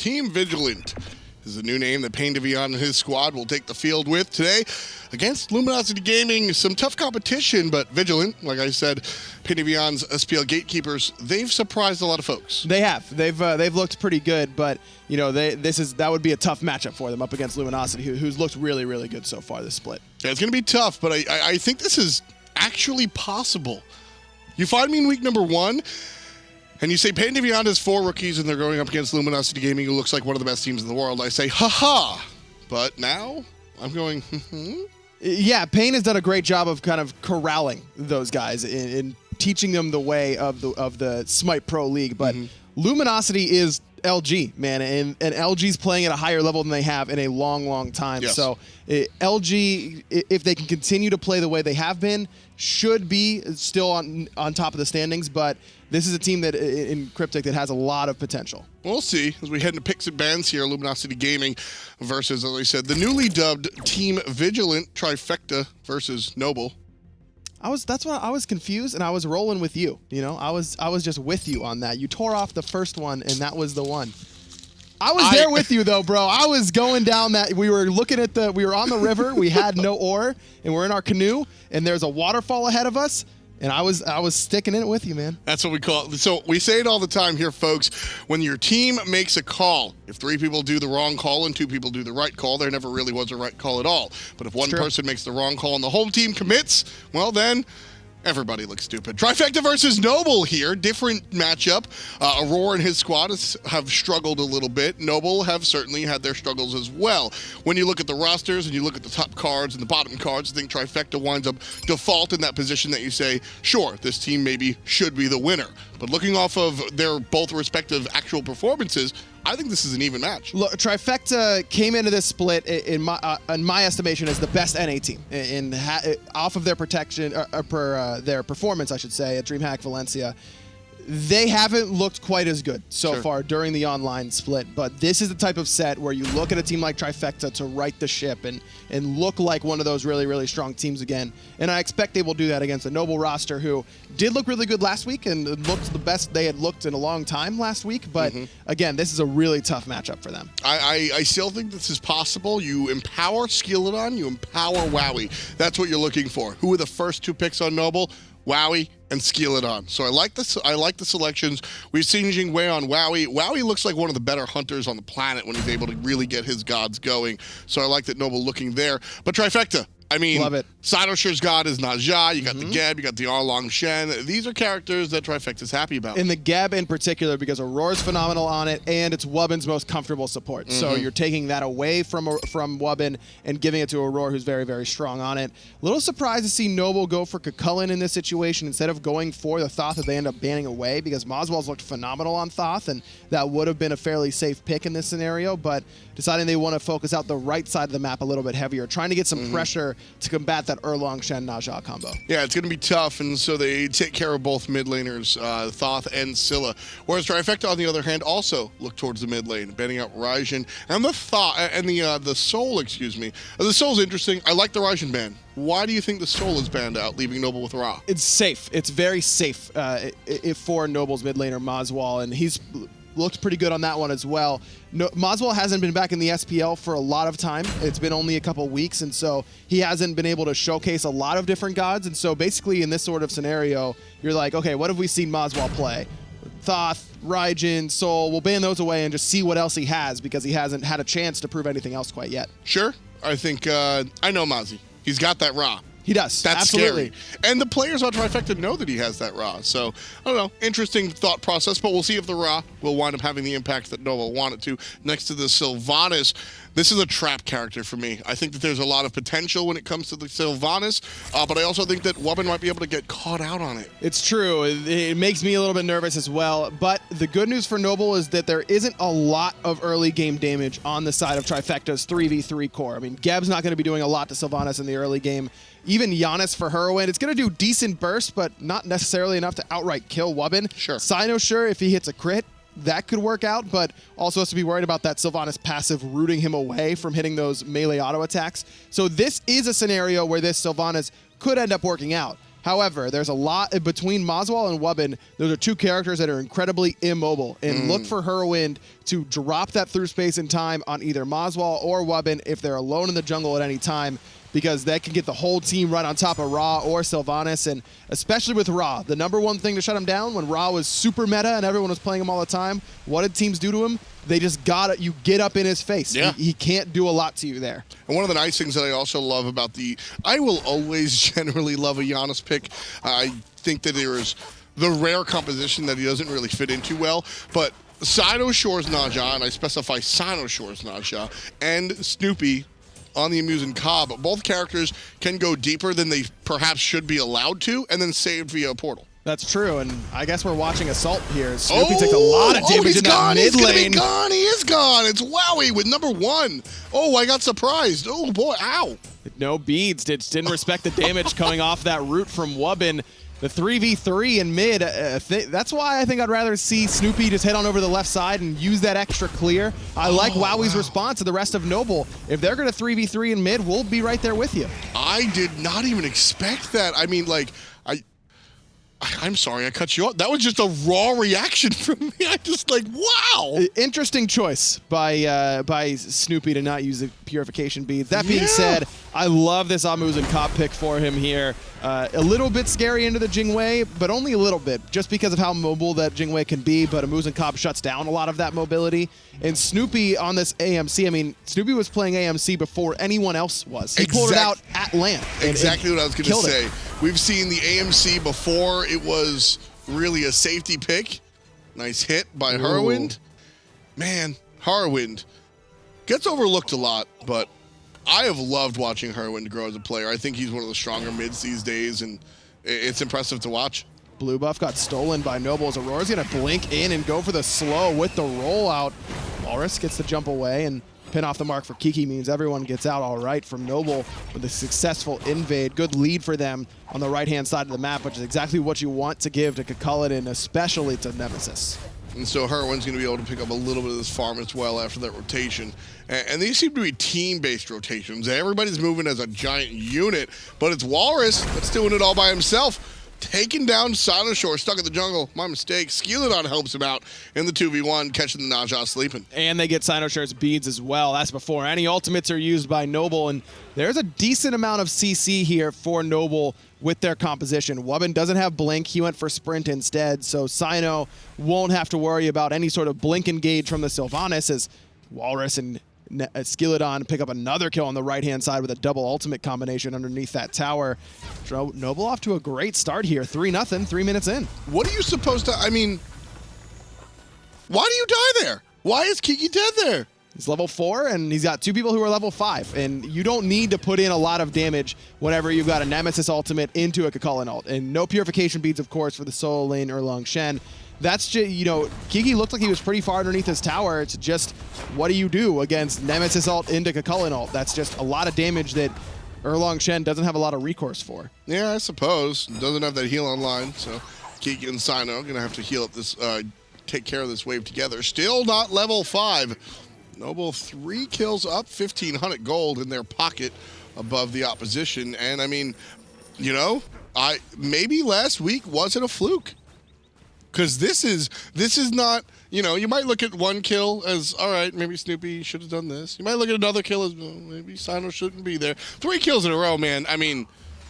Team Vigilant is the new name that Pain2Vion and his squad will take the field with today against Luminosity Gaming. Some tough competition, but Vigilant, like I said, Pain2Vion's SPL gatekeepers, they've surprised a lot of folks. They have. They've looked pretty good, but you know that would be a tough matchup for them up against Luminosity, who's looked really, really good so far this split. Yeah, it's going to be tough, but I think this is actually possible. You find me in week number 1, and you say Pain2Vion has 4 rookies and they're going up against Luminosity Gaming, who looks like one of the best teams in the world. I say, ha-ha! But now I'm going, Yeah, Pain has done a great job of kind of corralling those guys in teaching them the way of the Smite Pro League. But Luminosity is LG, man, and LG's playing at a higher level than they have in a long, long time. Yes. So LG, if they can continue to play the way they have been, should be still on top of the standings. But this is a team that in Cryptic that has a lot of potential. We'll see as we head into picks and bans here. Luminosity Gaming versus, as I said, the newly dubbed Team Vigilant Trifecta versus Noble. That's why I was confused, and I was rolling with you. You know, I was just with you on that. You tore off the first one, and that was the one. I was there with you though, bro. I was going down that. We were looking at we were on the river. We had no oar, and we're in our canoe, and there's a waterfall ahead of us. And I was sticking in it with you, man. That's what we call it. So we say it all the time here, folks. When your team makes a call, if 3 people do the wrong call and 2 people do the right call, there never really was a right call at all. But if one person makes the wrong call and the whole team commits, well then, everybody looks stupid. Trifecta versus Noble here. Different matchup. Aror and his squad have struggled a little bit. Noble have certainly had their struggles as well. When you look at the rosters and you look at the top cards and the bottom cards, I think Trifecta winds up default in that position that you say, sure, this team maybe should be the winner. But looking off of their both respective actual performances, I think this is an even match. Look, Trifecta came into this split in my estimation as the best NA team off of their protection their performance, I should say, at DreamHack Valencia. They haven't looked quite as good so far during the online split, but this is the type of set where you look at a team like Trifecta to right the ship and look like one of those really, really strong teams again. And I expect they will do that against a Noble roster who did look really good last week and looked the best they had looked in a long time last week. But again, this is a really tough matchup for them. I still think this is possible. You empower Skeeledon, you empower Wowy. That's what you're looking for. Who were the first 2 picks on Noble? Wowy and Skeeledon. So I like this. I like the selections. We've seen Jing on Wowy. Wowy looks like one of the better hunters on the planet when he's able to really get his gods going. So I like that Noble looking there. But Trifecta, I mean, love it. Cynosure's god is Najah. You got the Geb, you got the Erlang Shen. These are characters that Trifecta's happy about. And the Geb in particular, because Auror's phenomenal on it, and it's Wubbn's most comfortable support. So you're taking that away from Wubbn and giving it to Aror, who's very, very strong on it. A little surprised to see Noble go for Chulainn in this situation instead of going for the Thoth that they end up banning away, because moswal's looked phenomenal on Thoth, and that would have been a fairly safe pick in this scenario, but deciding they want to focus out the right side of the map a little bit heavier, trying to get some pressure to combat that Erlang Shen Najah combo. Yeah, it's going to be tough, and so they take care of both mid laners, Thoth and Scylla. Whereas Trifecta, on the other hand, also look towards the mid lane, banning out Raijin and the Thoth and the Soul. Excuse me, the Soul's interesting. I like the Raijin ban. Why do you think the Soul is banned out, leaving Noble with Ra? It's safe. It's very safe for Noble's mid laner moswal, and he's looked pretty good on that one as well. moswal hasn't been back in the SPL for a lot of time. It's been only a couple weeks, and so he hasn't been able to showcase a lot of different gods. And so basically in this sort of scenario, you're like, okay, what have we seen moswal play? Thoth, Raijin, Soul, we'll ban those away and just see what else he has, because he hasn't had a chance to prove anything else quite yet. Sure. I think, I know Mozzie. He's got that Ra. He does. That's absolutely scary. And the players on Trifecta know that he has that Ra. So, I don't know, interesting thought process, but we'll see if the Ra will wind up having the impact that Noble wanted to. Next to the Sylvanus, this is a trap character for me. I think that there's a lot of potential when it comes to the Sylvanus, but I also think that Wubbn might be able to get caught out on it. It's true. It makes me a little bit nervous as well, but the good news for Noble is that there isn't a lot of early game damage on the side of Trifecta's 3v3 core. I mean, Geb's not going to be doing a lot to Sylvanus in the early game. Even Janus for Hurriwind, it's going to do decent burst, but not necessarily enough to outright kill Wubbn. Sure. Cynosure, if he hits a crit, that could work out, but also has to be worried about that Sylvanus passive rooting him away from hitting those melee auto attacks. So this is a scenario where this Sylvanus could end up working out. However, there's a lot between moswal and Wubbn. Those are two characters that are incredibly immobile. And look for Hurriwind to drop that through space and time on either moswal or Wubbn if they're alone in the jungle at any time, because that can get the whole team right on top of Ra or Sylvanus. And especially with Ra, the number one thing to shut him down when Ra was super meta and everyone was playing him all the time, what did teams do to him? They just you get up in his face. Yeah. He can't do a lot to you there. And one of the nice things that I also love about I will always generally love a Janus pick. I think that there is the rare composition that he doesn't really fit into well, but Cynosure's Naja, and I specify Cynosure's Naja, and Snoopy on the Muzen Cobb, both characters can go deeper than they perhaps should be allowed to, and then saved via a portal. That's true, and I guess we're watching Assault here. Snoopy takes a lot of damage in that mid lane. He's gone. He is gone. It's Wowy with #1. Oh, I got surprised. Oh, boy. Ow. No beads. Didn't respect the damage coming off that root from Wubbn. The 3v3 in mid, that's why I think I'd rather see Snoopy just head on over the left side and use that extra clear. I like Wowy's response to the rest of Noble. If they're going to 3v3 in mid, we'll be right there with you. I did not even expect that. I mean, like, I'm sorry I cut you off. That was just a raw reaction from me. I just like, wow. Interesting choice by Snoopy to not use the purification beads. That being said, I love this Muzen Cobb pick for him here. A little bit scary into the Jing Wei, but only a little bit, just because of how mobile that Jing Wei can be, but a Muzen Cobb shuts down a lot of that mobility. And Snoopy on this AMC, I mean, Snoopy was playing AMC before anyone else was. He pulled it out at land. Exactly what I was going to say. We've seen the AMC before. It was really a safety pick. Nice hit by Hurriwind. Man, Hurriwind gets overlooked a lot, but I have loved watching Hurriwind grow as a player. I think he's one of the stronger mids these days, and it's impressive to watch. Blue buff got stolen by Noble. Auror's going to blink in and go for the slow with the rollout. Whalrus gets the jump away, and pin off the mark for Kiki means everyone gets out all right from Noble with a successful invade. Good lead for them on the right-hand side of the map, which is exactly what you want to give to Chulainn, especially to Nemesis. And so Hurriwind's going to be able to pick up a little bit of this farm as well after that rotation. And these seem to be team-based rotations. Everybody's moving as a giant unit, but it's Whalrus that's doing it all by himself. Taking down Cynosure, stuck in the jungle. My mistake. Skeeledon helps him out in the 2v1, catching the Naja sleeping. And they get Cynosure's beads as well. That's before any ultimates are used by Noble. And there's a decent amount of CC here for Noble with their composition. Wubbn doesn't have Blink. He went for Sprint instead. So Cyno won't have to worry about any sort of Blink engage from the Sylvanus as Whalrus and Skeeledon pick up another kill on the right-hand side with a double ultimate combination underneath that tower. Noble off to a great start here. 3-0, 3 minutes in. What are you supposed to... I mean, why do you die there? Why is Kiki dead there? He's level 4, and he's got 2 people who are level 5. And you don't need to put in a lot of damage whenever you've got a Nemesis ultimate into a Chulainn ult. And no purification beads, of course, for the solo lane Erlang Shen. That's just, you know, Kiki looked like he was pretty far underneath his tower. It's just, what do you do against Nemesis ult into Chulainn ult? That's just a lot of damage that Erlang Shen doesn't have a lot of recourse for. Yeah, I suppose. Doesn't have that heal online, so Kiki and Cyno are going to have to heal up this, take care of this wave together. Still not level 5. Noble 3 kills up, 1,500 gold in their pocket above the opposition. And I mean, you know, maybe last week wasn't a fluke. Because this is not, you know, you might look at one kill as, all right, maybe Snoopy should have done this. You might look at another kill as, well, maybe Cyno shouldn't be there. 3 kills in a row, man. I mean,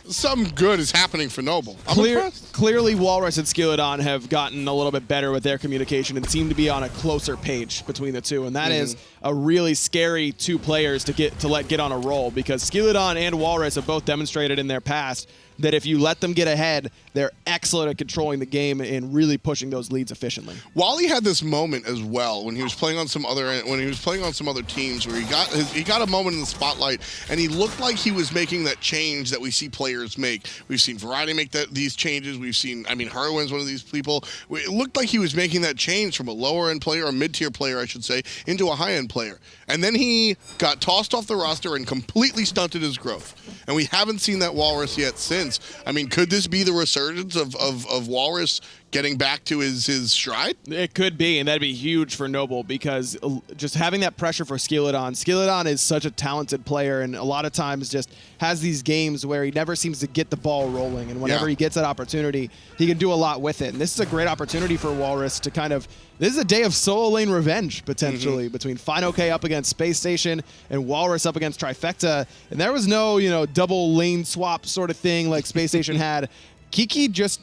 something good is happening for Noble. Clearly, Whalrus and Skeeledon have gotten a little bit better with their communication and seem to be on a closer page between the two. And that is a really scary 2 players to let get on a roll, because Skeeledon and Whalrus have both demonstrated in their past that if you let them get ahead, they're excellent at controlling the game and really pushing those leads efficiently. Wally had this moment as well when he was playing on some other teams where he got a moment in the spotlight and he looked like he was making that change that we see players make. We've seen Variety make these changes. We've seen, I mean, Hurriwind's one of these people. It looked like he was making that change from a lower end player, a mid-tier player, I should say, into a high-end player. And then he got tossed off the roster and completely stunted his growth. And we haven't seen that Whalrus yet since. I mean, could this be the resurgence of Whalrus getting back to his stride? It could be, and that'd be huge for Noble because just having that pressure for Skeeledon. Skeeledon is such a talented player, and a lot of times just has these games where he never seems to get the ball rolling, and whenever he gets that opportunity, he can do a lot with it. And this is a great opportunity for Whalrus to kind of, this is a day of solo lane revenge, potentially, between FineOK up against Space Station and Whalrus up against Trifecta. And there was no, double lane swap sort of thing like Space Station had. Kiki just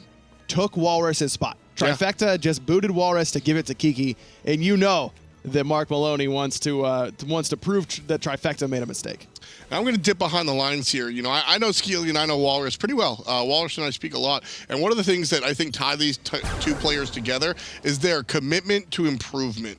took Whalrus' spot. Trifecta just booted Whalrus to give it to Kiki, and that Mark Maloney wants to prove that Trifecta made a mistake. I'm going to dip behind the lines here. I know Skeeledon, I know Whalrus pretty well. Whalrus and I speak a lot. And one of the things that I think tie these two players together is their commitment to improvement.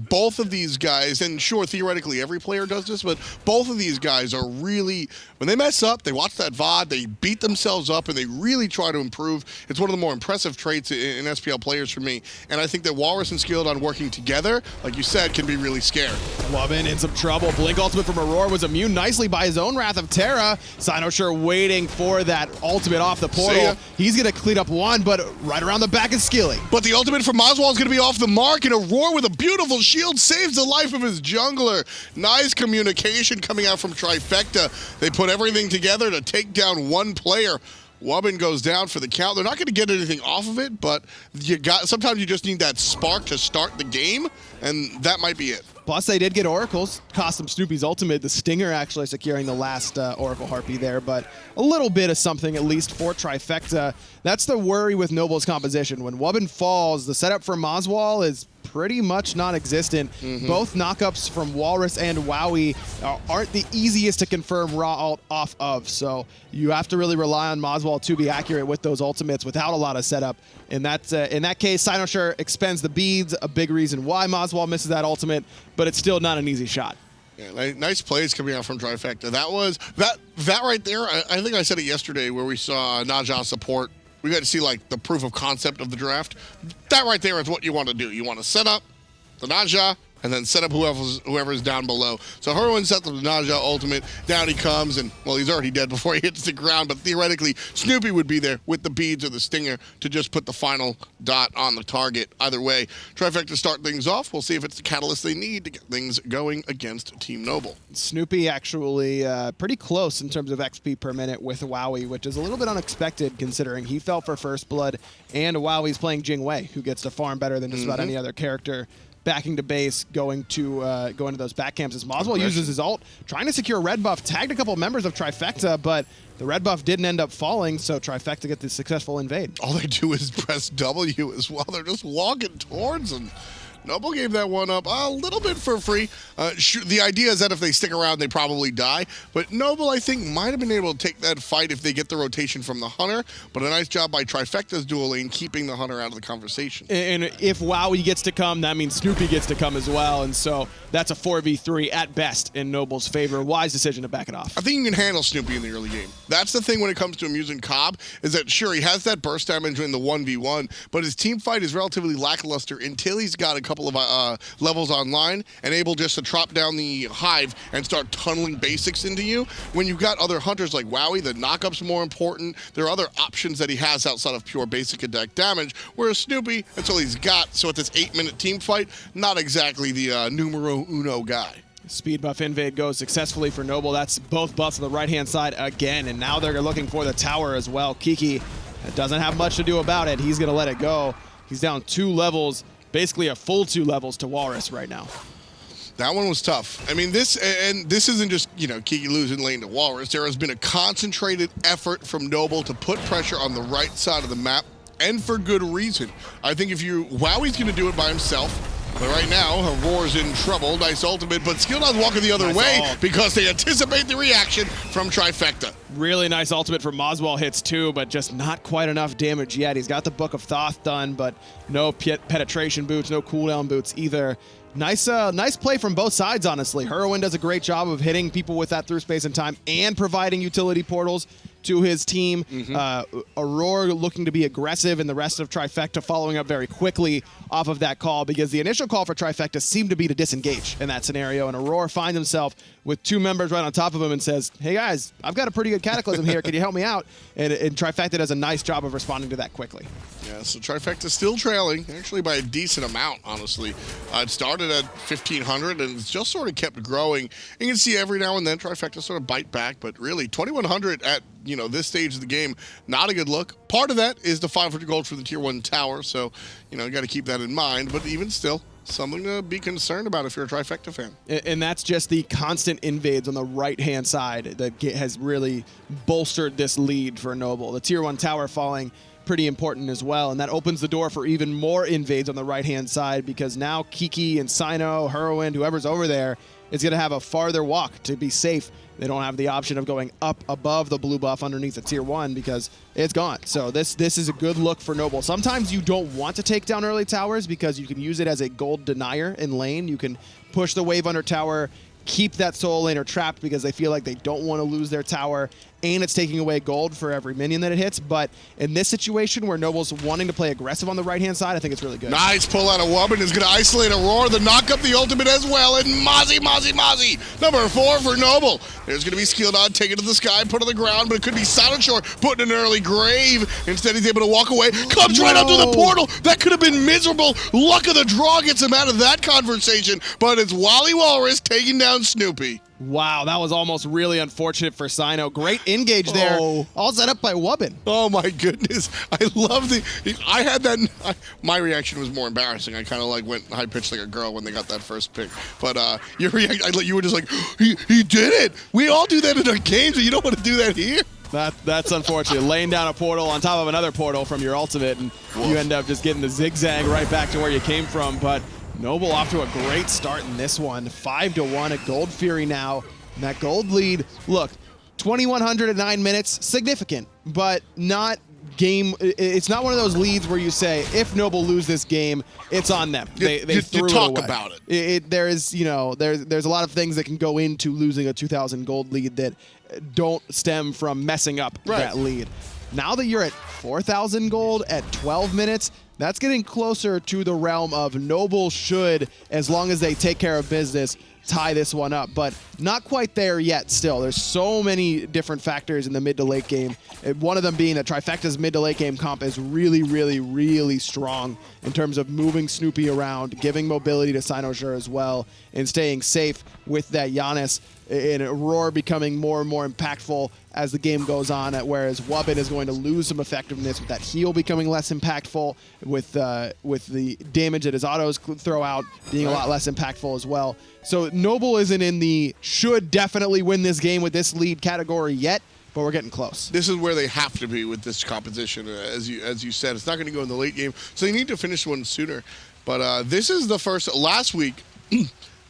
Both of these guys, and sure, theoretically, every player does this, but both of these guys are really, when they mess up, they watch that VOD, they beat themselves up, and they really try to improve. It's one of the more impressive traits in SPL players for me. And I think that Whalrus and Skeeledon working together, like you said, can be really scary. Wubbn in some trouble. Blink ultimate from Aror was immune nicely by his own Wrath of Terra. Cynosure waiting for that ultimate off the portal. He's going to clean up one, but right around the back is Skeely. But the ultimate from moswal is going to be off the mark, and Aror with a beautiful shield saves the life of his jungler. Nice communication coming out from Trifecta. They put everything together to take down one player. Wubbn goes down for the count. They're not going to get anything off of it, but sometimes you just need that spark to start the game, and that might be it. Plus, they did get oracles. Cost them Snoopy's ultimate. The Stinger actually securing the last Oracle Harpy there, but a little bit of something at least for Trifecta. That's the worry with Noble's composition. When Wubbn falls, the setup for moswal is pretty much non-existent. Both knockups from Whalrus and Wowy aren't the easiest to confirm raw ult off of, so you have to really rely on moswal to be accurate with those ultimates without a lot of setup. And that's in that case, Cynosure expends the beads, a big reason why moswal misses that ultimate, but it's still not an easy shot. Yeah, nice plays coming out from Trifecta. That right there, I think I said it yesterday where we saw Naja support. We got to see like the proof of concept of the draft. That right there is what you want to do. You want to set up the Naja and then set up whoever's down below. So Hurriwind sets up the Naja ultimate. Down he comes, and well, he's already dead before he hits the ground. But theoretically, Snoopy would be there with the beads or the Stinger to just put the final dot on the target. Either way, Trifecta start things off. We'll see if it's the catalyst they need to get things going against Team Noble. Snoopy actually pretty close in terms of XP per minute with Wowy, which is a little bit unexpected considering he fell for First Blood, and Wowy's playing Jing, who gets to farm better than just about any other character. Backing to base, going to those back camps as moswal uses his ult, trying to secure red buff, tagged a couple members of Trifecta, but the red buff didn't end up falling, so Trifecta get the successful invade. All they do is press W as well. They're just walking towards him. Noble gave that one up a little bit for free. The idea is that if they stick around, they probably die. But Noble, I think, might have been able to take that fight if they get the rotation from the Hunter. But a nice job by Trifecta's dual lane, keeping the Hunter out of the conversation. And if Wowy gets to come, that means Snoopy gets to come as well. And so that's a 4v3 at best in Noble's favor. Wise decision to back it off. I think you can handle Snoopy in the early game. That's the thing when it comes to a Muzen Cobb, is that sure, he has that burst damage in the 1v1, but his team fight is relatively lackluster until he's got a couple of levels online and able just to drop down the hive and start tunneling basics into you. When you've got other hunters like Wowy, the knockup's more important. There are other options that he has outside of pure basic and deck damage, whereas Snoopy, that's all he's got. So at this 8-minute team fight, not exactly the numero uno guy. Speed buff invade goes successfully for Noble. That's both buffs on the right-hand side again, and now they're looking for the tower as well. Kiki doesn't have much to do about it. He's going to let it go. He's down 2 levels. Basically a full 2 levels to Whalrus right now. That one was tough. I mean, this isn't just, Kiki losing lane to Whalrus. There has been a concentrated effort from Noble to put pressure on the right side of the map, and for good reason. I think Wowy's going to do it by himself. But right now, Aror's in trouble. Nice ultimate, but Skeeledon's walking the other way because they anticipate the reaction from Trifecta. Really nice ultimate from moswal hits too, but just not quite enough damage yet. He's got the Book of Thoth done, but no penetration boots, no cooldown boots either. Nice play from both sides, honestly. Hurriwind does a great job of hitting people with that through space and time and providing utility portals. to his team. Aror looking to be aggressive, and the rest of Trifecta following up very quickly off of that call, because the initial call for Trifecta seemed to be to disengage in that scenario, and Aror finds himself with 2 members right on top of him and says, hey guys, I've got a pretty good Cataclysm here, can you help me out? And Trifecta does a nice job of responding to that quickly. Yeah, so Trifecta still trailing, actually by a decent amount, honestly. It started at 1,500 and it's just sort of kept growing. You can see every now and then Trifecta sort of bite back, but really 2,100 at this stage of the game, not a good look. Part of that is the 500 gold for the tier 1 tower, so you got to keep that in mind. But even still, something to be concerned about if you're a Trifecta fan. And that's just the constant invades on the right-hand side that has really bolstered this lead for Noble. The tier 1 tower falling pretty important as well, and that opens the door for even more invades on the right-hand side, because now Kiki and Cyno, Hurriwind, whoever's over there is going to have a farther walk to be safe. They don't have the option of going up above the blue buff underneath the tier 1 because it's gone. So this is a good look for Noble. Sometimes you don't want to take down early towers because you can use it as a gold denier in lane. You can push the wave under tower, keep that solo laner trapped because they feel like they don't want to lose their tower, and it's taking away gold for every minion that it hits. But in this situation where Noble's wanting to play aggressive on the right-hand side, I think it's really good. Nice pull out of Wubbn is going to isolate Aror, the knock up the ultimate as well, and Mozzie. Number 4 for Noble. There's going to be Skeeledon, take it to the sky, put it on the ground, but it could be Cynosure putting an early grave. Instead, he's able to walk away, comes right up to the portal. That could have been miserable. Luck of the draw gets him out of that conversation, but it's Whalrus taking down Snoopy. Wow, that was almost really unfortunate for Cyno. Great engage there, all set up by Wubbn. Oh my goodness, I love I had that, my reaction was more embarrassing. I kind of went high-pitched like a girl when they got that first pick. But your reaction, you were just like, he did it. We all do that in our games, and you don't want to do that here. That's unfortunate. Laying down a portal on top of another portal from your ultimate, and you end up just getting the zigzag right back to where you came from. But Noble off to a great start in this one. 5-1 at Gold Fury now. And that gold lead, look, 2,100 at 9 minutes, significant, but not game. It's not one of those leads where you say, if Noble lose this game, it's on them. They threw it away. You talk about it. There is, there's a lot of things that can go into losing a 2,000 gold lead that don't stem from messing up that lead. Now that you're at 4,000 gold at 12 minutes, that's getting closer to the realm of Noble should, as long as they take care of business, tie this one up, but not quite there yet still. There's so many different factors in the mid to late game. One of them being that Trifecta's mid to late game comp is really, really, really strong in terms of moving Snoopy around, giving mobility to Cynosure as well, and staying safe with that Janus, and Aror becoming more and more impactful as the game goes on, whereas Wubbn is going to lose some effectiveness with that heal becoming less impactful, with the damage that his autos throw out being a lot less impactful as well. So Noble isn't in the should definitely win this game with this lead category yet, but we're getting close. This is where they have to be with this composition. As you said, it's not going to go in the late game, so they need to finish one sooner. But this is the first. Last week,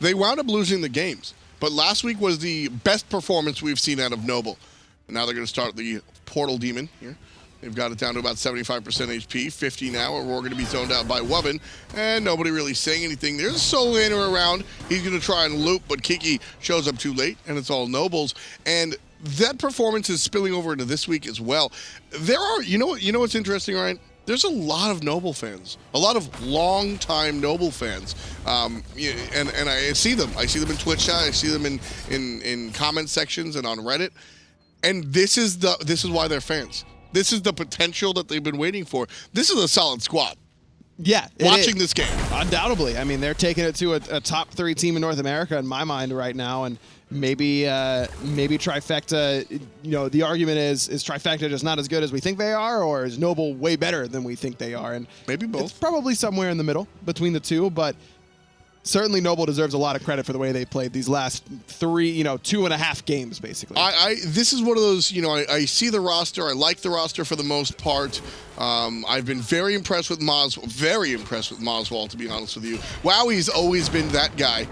they wound up losing the games. But last week was the best performance we've seen out of Noble. And now they're going to start the Portal Demon here. They've got it down to about 75% HP, 50 now, and we're going to be zoned out by Wubbn, and nobody really saying anything. There's a solo laner around. He's going to try and loop, but Kiki shows up too late, and it's all Nobles. And that performance is spilling over into this week as well. There are, you know what's interesting, Ryan? There's a lot of Noble fans, a lot of long-time Noble fans, and I see them. I see them in Twitch chat. I see them in comment sections and on Reddit. And this is why they're fans. This is the potential that they've been waiting for. This is a solid squad. Yeah, watching this game, undoubtedly. I mean, they're taking it to a top 3 team in North America in my mind right now, and maybe Trifecta. The argument is Trifecta just not as good as we think they are, or is Noble way better than we think they are? And maybe both. It's probably somewhere in the middle between the two, but certainly Noble deserves a lot of credit for the way they played these last 2.5 games, basically. This is one of those, I see the roster. I like the roster for the most part. I've been very impressed with moswal, to be honest with you. Wowy's always been that guy.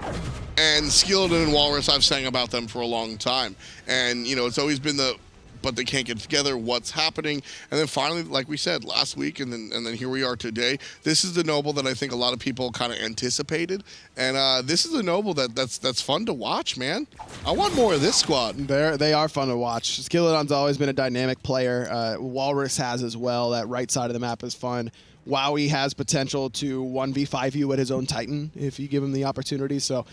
And Skeeledon and Whalrus, I've sang about them for a long time. And, it's always been the but they can't get it together. What's happening? And then finally, like we said last week, and then here we are today. This is the Noble that I think a lot of people kind of anticipated, and this is the Noble that's fun to watch, man. I want more of this squad. They are fun to watch. Skeeledon's always been a dynamic player. Whalrus has as well. That right side of the map is fun. Wowy has potential to 1v5 you at his own Titan if you give him the opportunity. So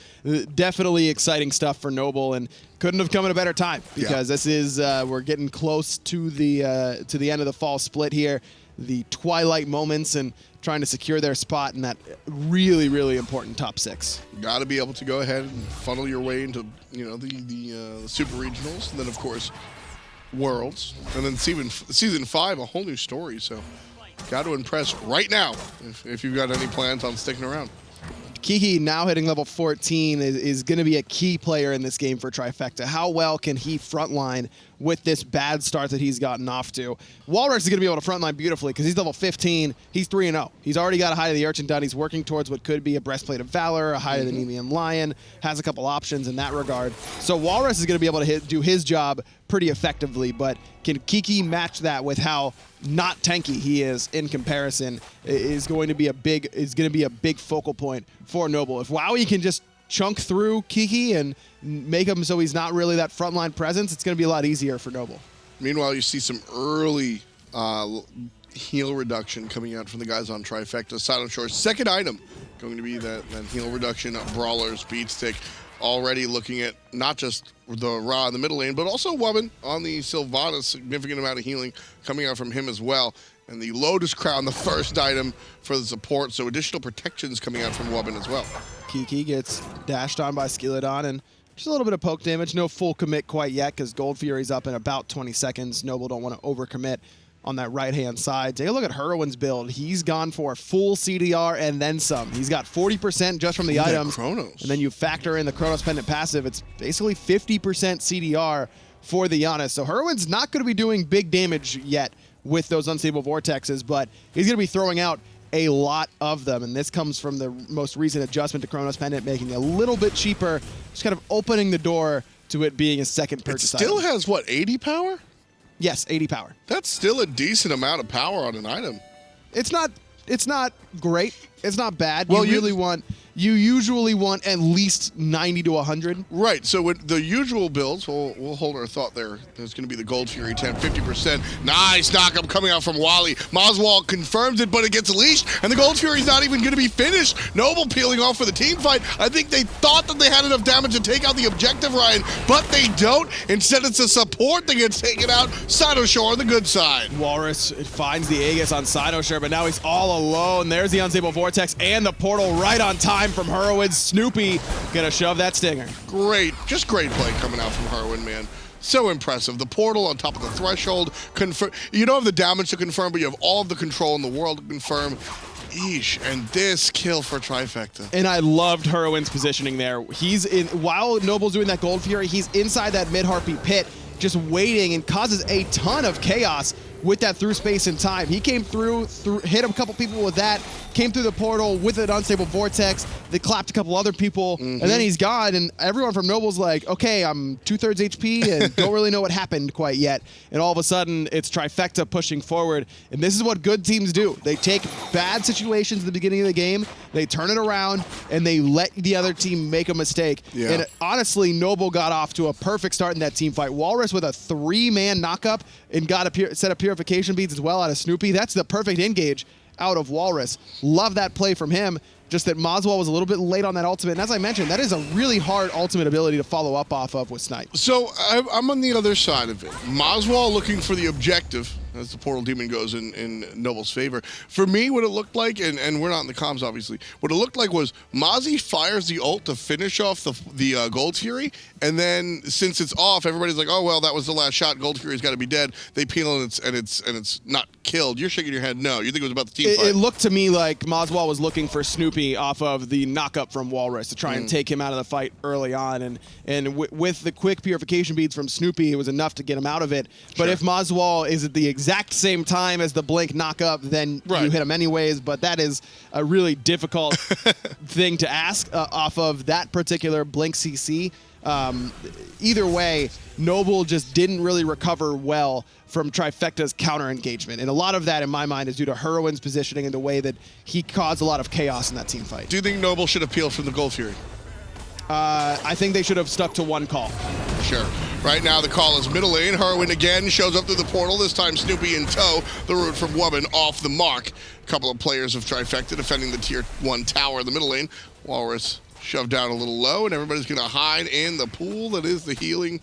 definitely exciting stuff for Noble, and couldn't have come at a better time because this is we're getting close to the end of the fall split here, the twilight moments, and trying to secure their spot in that really, really important top 6. Got to be able to go ahead and funnel your way into the super regionals, and then of course Worlds, and then season 5, a whole new story. So. Got to impress right now if you've got any plans on sticking around. Kiki, now hitting level 14, is going to be a key player in this game for Trifecta. How well can he frontline with this bad start that he's gotten off to? Whalrus is going to be able to frontline beautifully because he's level 15. He's 3-0. He's already got a Hide of the Urchin done. He's working towards what could be a Breastplate of Valor, a Hide of the Nemean Lion. Has a couple options in that regard. So Whalrus is going to be able to do his job pretty effectively, but can Kiki match that with how not tanky he is in comparison is going to be a big focal point for Noble. If Wowy can just chunk through Kiki and make him so he's not really that frontline presence, it's going to be a lot easier for Noble. Meanwhile, you see some early heal reduction coming out from the guys on Trifecta. Cynosure, second item going to be that heal reduction Brawler Speed Stick. Already looking at not just the Ra in the middle lane, but also Wubbn on the Sylvanus. Significant amount of healing coming out from him as well. And the Lotus Crown, the first item for the support. So additional protections coming out from Wubbn as well. Kiki gets dashed on by Skeeledon, and just a little bit of poke damage. No full commit quite yet because Gold Fury's up in about 20 seconds. Noble don't want to overcommit on that right-hand side. Take a look at Hurriwind's build. He's gone for full CDR and then some. He's got 40% just from the items. Chronos. And then you factor in the Chronos Pendant passive. It's basically 50% CDR for the Janus. So Hurriwind's not going to be doing big damage yet with those unstable vortexes, but he's going to be throwing out a lot of them. And this comes from the most recent adjustment to Chronos Pendant, making it a little bit cheaper, just kind of opening the door to it being a second purchase item. It still item. has, what, 80 power? Yes, 80 power. That's still a decent amount of power on an item. It's not great. It's not bad. Well, you usually want at least 90 to 100. Right. So with the usual builds, we'll hold our thought there. There's going to be the Gold Fury 10, 50%. Nice knockup coming out from Wally. moswal confirms it, but it gets leashed, and the Gold Fury's not even going to be finished. Noble peeling off for the team fight. I think they thought that they had enough damage to take out the objective, Ryan, but they don't. Instead, it's a support that gets taken out. Cynosure on the good side. Whalrus finds the Aegis on Cynosure, but now he's all alone. There's the unstable vortex and the portal right on time from Hurriwind. Snoopy gonna shove that stinger. Great, just great play coming out from Hurriwind, man. So impressive. The portal on top of the threshold. You don't have the damage to confirm, but you have all of the control in the world to confirm. Eesh, and this kill for Trifecta. And I loved Hurriwind's positioning there. While Noble's doing that Gold Fury, he's inside that mid-heartbeat pit, just waiting, and causes a ton of chaos with that through space and time. He came through, hit a couple people with that, came through the portal with an unstable vortex, they clapped a couple other people, and then he's gone, and everyone from Noble's like, okay, I'm 2/3 HP and don't really know what happened quite yet. And all of a sudden, it's Trifecta pushing forward, and this is what good teams do. They take bad situations at the beginning of the game, they turn it around, and they let the other team make a mistake. Yeah. And honestly, Noble got off to a perfect start in that team fight. Whalrus with a 3-man knockup and got a set of purification beads as well out of Snoopy. That's the perfect engage out of Whalrus. Love that play from him. Just that moswal was a little bit late on that ultimate. And as I mentioned, that is a really hard ultimate ability to follow up off of with Smite. So I'm on the other side of it. moswal looking for the objective as the portal demon goes in Noble's favor. For me, what it looked like, and we're not in the comms obviously, what it looked like was Mozzie fires the ult to finish off the Gold Fury, and then since it's off, everybody's like, oh well, that was the last shot. Gold Fury's got to be dead. They peel and it's not killed. You're shaking your head no. You think it was about the team fight. It looked to me like moswal was looking for Snoopy off of the knockup from Whalrus to try and take him out of the fight early on, and with the quick purification beads from Snoopy, it was enough to get him out of it. But if moswal is at the exact exact same time as the blink knock up, then you hit him anyways. But that is a really difficult thing to ask off of that particular blink CC. Either way, Noble just didn't really recover well from Trifecta's counter engagement. And a lot of that, in my mind, is due to Hurriwind's positioning and the way that he caused a lot of chaos in that team fight. Do you think Noble should have peeled from the Gold Fury? I think they should have stuck to one call. Sure. Right now the call is middle lane. Hurriwind again shows up through the portal. This time Snoopy in tow. The root from Wubbn off the mark. A couple of players of Trifecta defending the tier 1 tower in the middle lane. Whalrus shoved down a little low, and everybody's going to hide in the pool that is the healing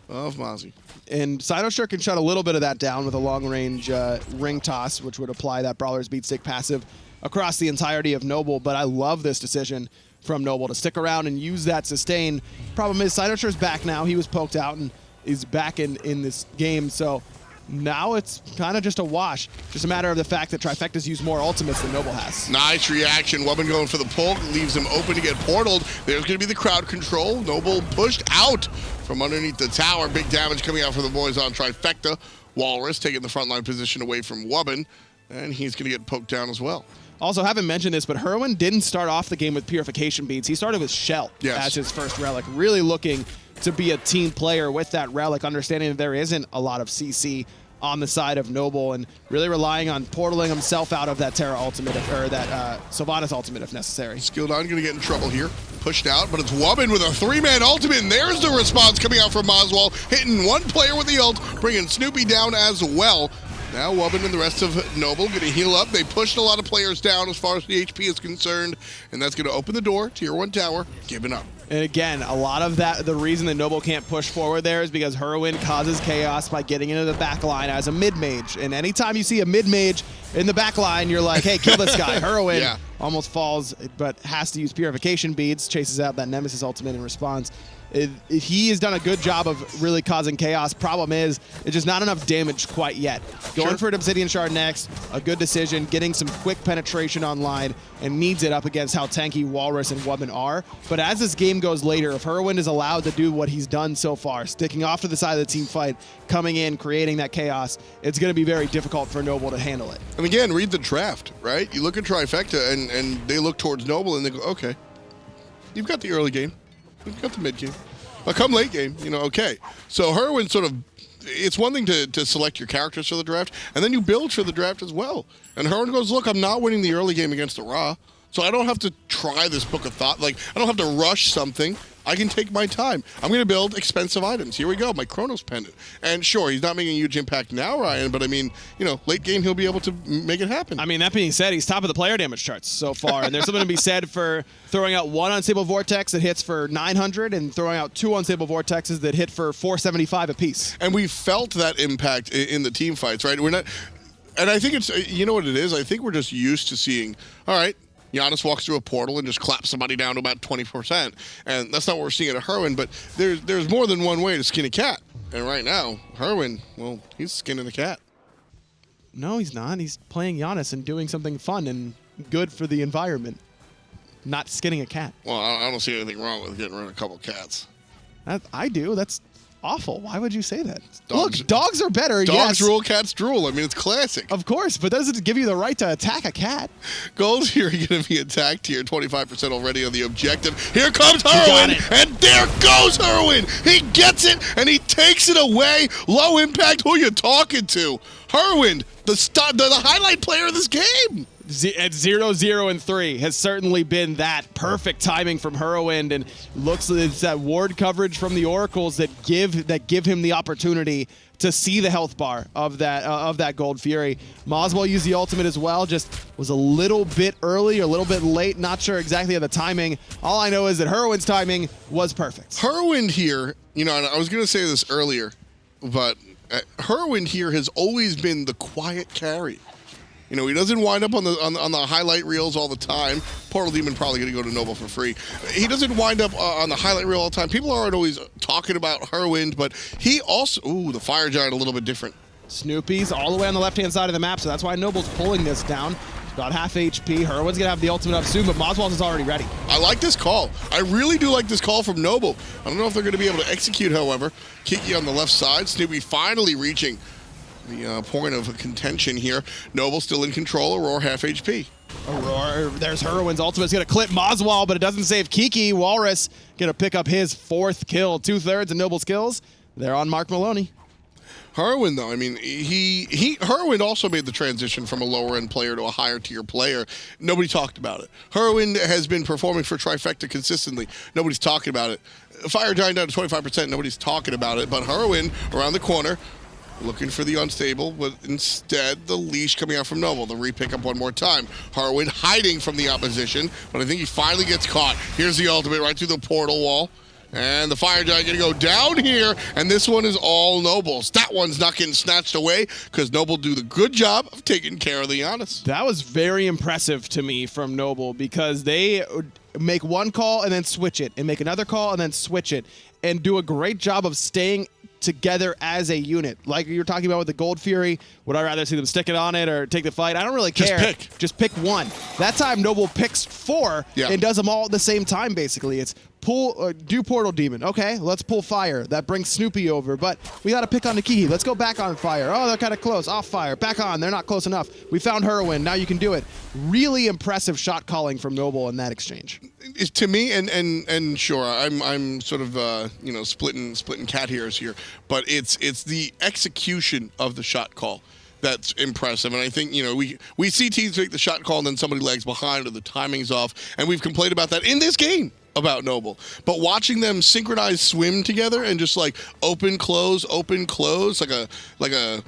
of Mozzie. And Cynosure can shut a little bit of that down with a long-range ring toss, which would apply that Brawler's Beat Stick passive across the entirety of Noble. But I love this decision from Noble to stick around and use that sustain. Problem is, Cynosure's back now. He was poked out and is back in this game. So now it's kind of just a wash. Just a matter of the fact that Trifecta's used more ultimates than Noble has. Nice reaction. Wubbn going for the pull. Leaves him open to get portaled. There's going to be the crowd control. Noble pushed out from underneath the tower. Big damage coming out for the boys on Trifecta. Whalrus taking the frontline position away from Wubbn. And he's going to get poked down as well. Also, haven't mentioned this, but Hurriwind didn't start off the game with Purification Beads. He started with Shell as his first relic, really looking to be a team player with that relic, understanding that there isn't a lot of CC on the side of Noble, and really relying on portaling himself out of that Terra ultimate, or that Sylvanus ultimate if necessary. Skeeledon going to get in trouble here. Pushed out, but it's Wubbn with a 3-man ultimate, and there's the response coming out from moswal, hitting one player with the ult, bringing Snoopy down as well. Now Wubbn and the rest of Noble going to heal up. They pushed a lot of players down as far as the HP is concerned, and that's going to open the door. Tier 1 tower giving up. And again, a lot of that, the reason that Noble can't push forward there is because Hurriwind causes chaos by getting into the back line as a mid-mage. And anytime you see a mid-mage in the back line, you're like, hey, kill this guy. Hurriwind almost falls, but has to use Purification Beads, chases out that Nemesis ultimate in response. He has done a good job of really causing chaos. Problem is, it's just not enough damage quite yet. Going for an Obsidian Shard next, a good decision, getting some quick penetration online, and needs it up against how tanky Whalrus and Wubbn are. But as this game goes later, if Hurriwind is allowed to do what he's done so far, sticking off to the side of the team fight, coming in, creating that chaos, it's going to be very difficult for Noble to handle it. And again, read the draft, right? You look at Trifecta, and they look towards Noble, and they go, okay, you've got the early game. We've got the mid game. But come late game, okay. So Hurriwind sort of, it's one thing to select your characters for the draft, and then you build for the draft as well. And Hurriwind goes, look, I'm not winning the early game against the Ra, so I don't have to try this book of thought. Like, I don't have to rush something. I can take my time. I'm going to build expensive items. Here we go, my Chronos Pendant. And sure, he's not making a huge impact now, Ryan, but I mean, late game, he'll be able to make it happen. I mean, that being said, he's top of the player damage charts so far, and there's something to be said for throwing out one Unstable Vortex that hits for 900 and throwing out two Unstable Vortexes that hit for 475 apiece. And we felt that impact in the team fights, right? We're not, and I think it's, you know what it is? I think we're just used to seeing, all right, Janus walks through a portal and just claps somebody down to about 20%. And that's not what we're seeing at Hurriwind, but there's more than one way to skin a cat. And right now, Hurriwind, well, he's skinning a cat. No, he's not. He's playing Janus and doing something fun and good for the environment. Not skinning a cat. Well, I don't see anything wrong with getting rid of a couple cats. I do. That's awful. Why would you say that? Look, dogs are better, Dogs rule, cats drool. I mean, it's classic. Of course, but doesn't give you the right to attack a cat. Gold here going to be attacked here. 25% already on the objective. Here comes Hurriwind, and there goes Hurriwind. He gets it, and he takes it away. Low impact. Who you talking to? Hurriwind, the highlight player of this game. At 0-0-3 has certainly been that perfect timing from Hurriwind, and looks like it's that ward coverage from the Oracles that give him the opportunity to see the health bar of that Gold Fury. moswal used the ultimate as well, just was a little bit early or a little bit late, not sure exactly of the timing. All I know is that Hurriwind's timing was perfect. Hurriwind here, and I was going to say this earlier, but Hurriwind here has always been the quiet carry. He doesn't wind up on the highlight reels all the time. Portal Demon probably going to go to Noble for free. He doesn't wind up on the highlight reel all the time. People aren't always talking about Hurriwind, but he also... Ooh, the Fire Giant a little bit different. Snoopy's all the way on the left-hand side of the map, so that's why Noble's pulling this down. About half HP. Hurriwind's going to have the ultimate up soon, but moswal is already ready. I like this call. I really do like this call from Noble. I don't know if they're going to be able to execute, however. Kiki on the left side. Snoopy finally reaching the point of contention here. Noble still in control, Aror half HP. Aror, there's Hurriwind's ultimate. It's going to clip moswal, but it doesn't save Kiki. Whalrus going to pick up his 4th kill. 2/3 of Noble's kills. They're on Mark Maloney. Hurriwind, though, I mean, Hurriwind also made the transition from a lower-end player to a higher-tier player. Nobody talked about it. Hurriwind has been performing for Trifecta consistently. Nobody's talking about it. Fire Giant down to 25%. Nobody's talking about it. But Hurriwind around the corner, looking for the unstable, but instead the leash coming out from Noble. The re-pick up one more time. Hurriwind hiding from the opposition, but I think he finally gets caught. Here's the ultimate right through the portal wall. And the Fire Giant going to go down here, and this one is all Noble's. That one's not getting snatched away because Noble do the good job of taking care of the Janus. That was very impressive to me from Noble because they make one call and then switch it, and make another call and then switch it, and do a great job of staying together as a unit. Like you were talking about with the Gold Fury, would I rather see them stick it on it or take the fight? I don't really care. Just pick one. That time Noble picks 4 and does them all at the same time, basically. It's pull, do Portal Demon. Okay, let's pull Fire. That brings Snoopy over, but we got to pick on the Kiki. Let's go back on Fire. Oh, they're kind of close. Off Fire. Back on. They're not close enough. We found Hurriwind. Now you can do it. Really impressive shot calling from Noble in that exchange. To me, and sure, I'm sort of you know, splitting cat hairs here, but it's the execution of the shot call that's impressive. And I think, you know, we see teams make the shot call and then somebody lags behind or the timing's off, and we've complained about that in this game about Noble. But watching them synchronize swim together and just like open close, like a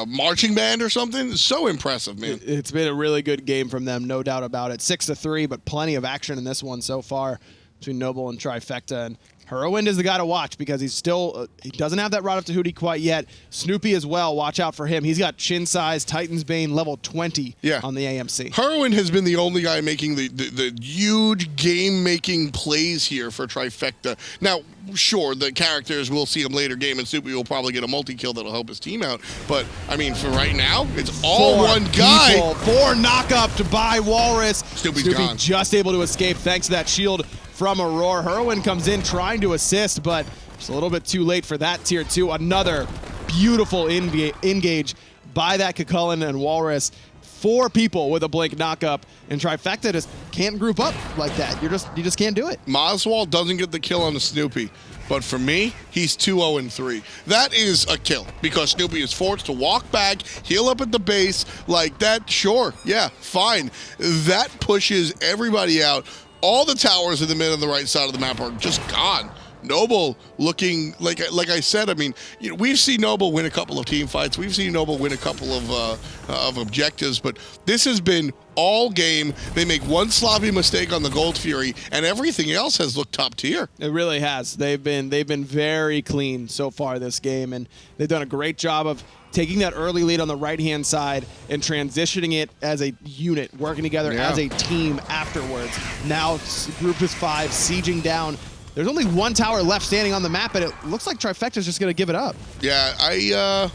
marching band or something, is so impressive, man. It's been a really good game from them, no doubt about it. 6-3, but plenty of action in this one so far between Noble and Trifecta. And Hurriwind is the guy to watch because he's still, he doesn't have that rod up to Hootie quite yet. Snoopy as well, watch out for him. He's got chin size, Titan's Bane, level 20 on the AMC. Hurriwind has been the only guy making the huge game-making plays here for Trifecta. Now, sure, the characters, we'll see him later game, and Snoopy will probably get a multi-kill that'll help his team out. But, I mean, for right now, it's all one guy. 4 knock-up by Whalrus. Snoopy gone. Just able to escape thanks to that shield from Aror. Hurriwind comes in trying to assist, but it's a little bit too late for that tier 2. Another beautiful engage by that Chulainn and Whalrus. 4 people with a blink knockup, and Trifecta just can't group up like that. You just can't do it. moswal doesn't get the kill on the Snoopy, but for me, he's 2-0-3. That is a kill because Snoopy is forced to walk back, heal up at the base like that. Sure, yeah, fine. That pushes everybody out. All the towers in the mid and the right side of the map are just gone. Noble looking, like I said, I mean, you know, we've seen Noble win a couple of team fights. We've seen Noble win a couple of objectives, but this has been all game. They make one sloppy mistake on the Gold Fury, and everything else has looked top tier. It really has. They've been very clean so far this game, and they've done a great job of taking that early lead on the right-hand side and transitioning it as a unit, working together as a team afterwards. Now, group is 5, sieging down. There's only 1 tower left standing on the map, and it looks like Trifecta's just going to give it up. Yeah, I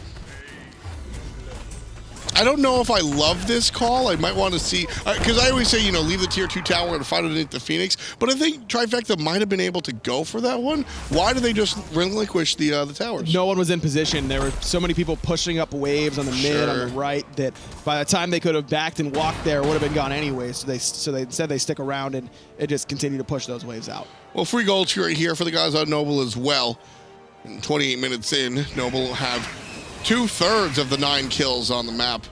don't know if I love this call. I might want to see, because I always say, you know, leave the tier 2 tower and fight underneath the Phoenix, but I think Trifecta might have been able to go for that one. Why did they just relinquish the towers? No one was in position. There were so many people pushing up waves on the mid, on the right, that by the time they could have backed and walked there, it would have been gone anyway. So they instead they stick around and it just continue to push those waves out. Well, free gold right here for the guys on Noble as well. And 28 minutes in, Noble will have 2/3 of the 9 kills on the map.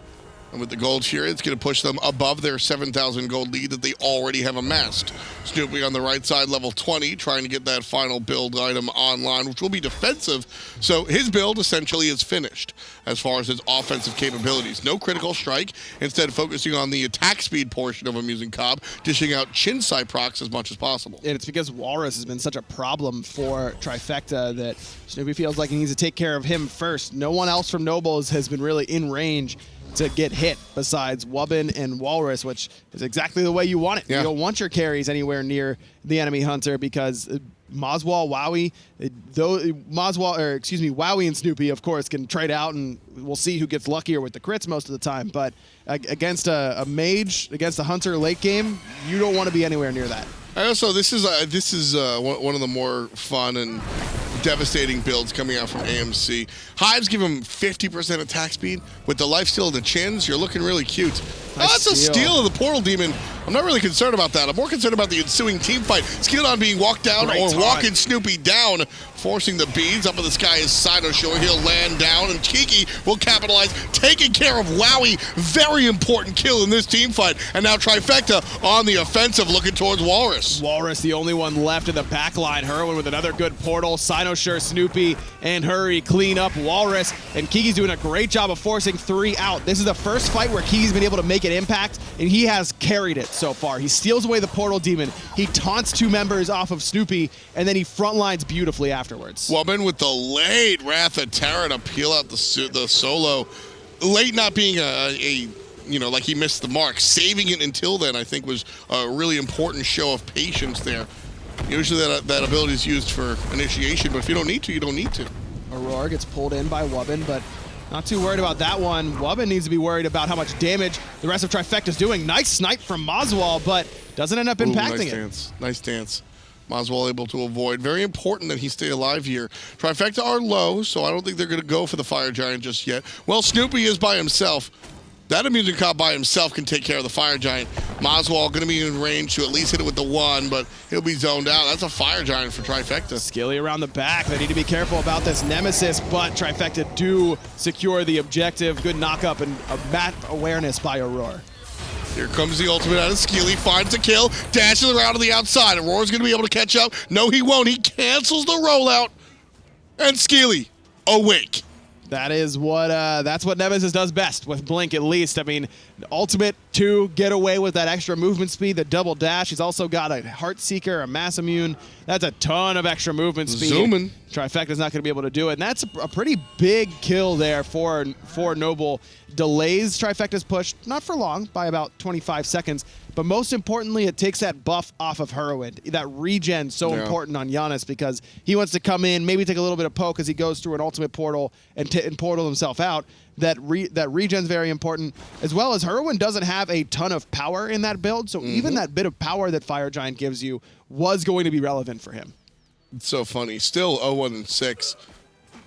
And with the gold here, it's going to push them above their 7,000 gold lead that they already have amassed. Snoopy on the right side, level 20, trying to get that final build item online, which will be defensive. So his build essentially is finished as far as his offensive capabilities. No critical strike, instead focusing on the attack speed portion of him using Cobb, dishing out chin side procs as much as possible. And it's because Whalrus has been such a problem for Trifecta that Snoopy feels like he needs to take care of him first. No one else from Nobles has been really in range to get hit besides Wubbn and Whalrus, which is exactly the way you want it. You don't want your carries anywhere near the enemy hunter because moswal, Wowy, Wowy and Snoopy, of course, can trade out, and we'll see who gets luckier with the crits most of the time. But against a mage, against a hunter late game, you don't want to be anywhere near that. Also, this is one of the more fun and devastating builds coming out from AMC. Hives give him 50% attack speed. With the lifesteal of the chins, you're looking really cute. Nice That's a steal of the Portal Demon. I'm not really concerned about that. I'm more concerned about the ensuing team fight. Skeeledon being walked down or walking Snoopy down, forcing the beads up in the sky is Cynosure. He'll land down, and Kiki will capitalize, taking care of Wowy. Very important kill in this team fight. And now Trifecta on the offensive, looking towards Whalrus. Whalrus, the only one left in the back line. Hurriwind with another good portal. Cynosure, Snoopy, and Hurry clean up Whalrus. And Kiki's doing a great job of forcing 3 out. This is the first fight where Kiki's been able to make an impact, and he has carried it so far. He steals away the Portal Demon. He taunts 2 members off of Snoopy, and then he frontlines beautifully afterwards. Wubbn with the late Wrath of Terror to peel out the solo. Late not being like he missed the mark. Saving it until then, I think, was a really important show of patience there. Usually that ability is used for initiation, but if you don't need to, you don't need to. Aror gets pulled in by Wubbn, but not too worried about that one. Wubbn needs to be worried about how much damage the rest of Trifecta's doing. Nice snipe from moswal, but doesn't end up impacting it. Nice dance. moswal able to avoid. Very important that he stay alive here. Trifecta are low, so I don't think they're going to go for the Fire Giant just yet. Well, Snoopy is by himself. That Muzen cop by himself can take care of the Fire Giant. moswal going to be in range to at least hit it with the 1, but he'll be zoned out. That's a Fire Giant for Trifecta. Skilly around the back. They need to be careful about this Nemesis, but Trifecta do secure the objective. Good knock-up and a map awareness by Aror. Here comes the ultimate out of Skeely, finds the kill, dashes around to the outside. Auror's going to be able to catch up. No, he won't. He cancels the rollout. And Skeely, awake. That is what, that's what Nemesis does best, with Blink at least. I mean, ultimate to get away with that extra movement speed, the double dash. He's also got a Heart Seeker, a Mass Immune. That's a ton of extra movement speed. Zooming. Trifecta's not going to be able to do it. And that's a pretty big kill there for Noble. Delays Trifecta's push, not for long, by about 25 seconds. But most importantly, it takes that buff off of Hurriwind. That regen so important on Janus, because he wants to come in, maybe take a little bit of poke as he goes through an ultimate portal and portal himself out. That regen's very important, as well as Hurriwind doesn't have a ton of power in that build, so even that bit of power that Fire Giant gives you was going to be relevant for him. It's so funny. Still 0-1-6.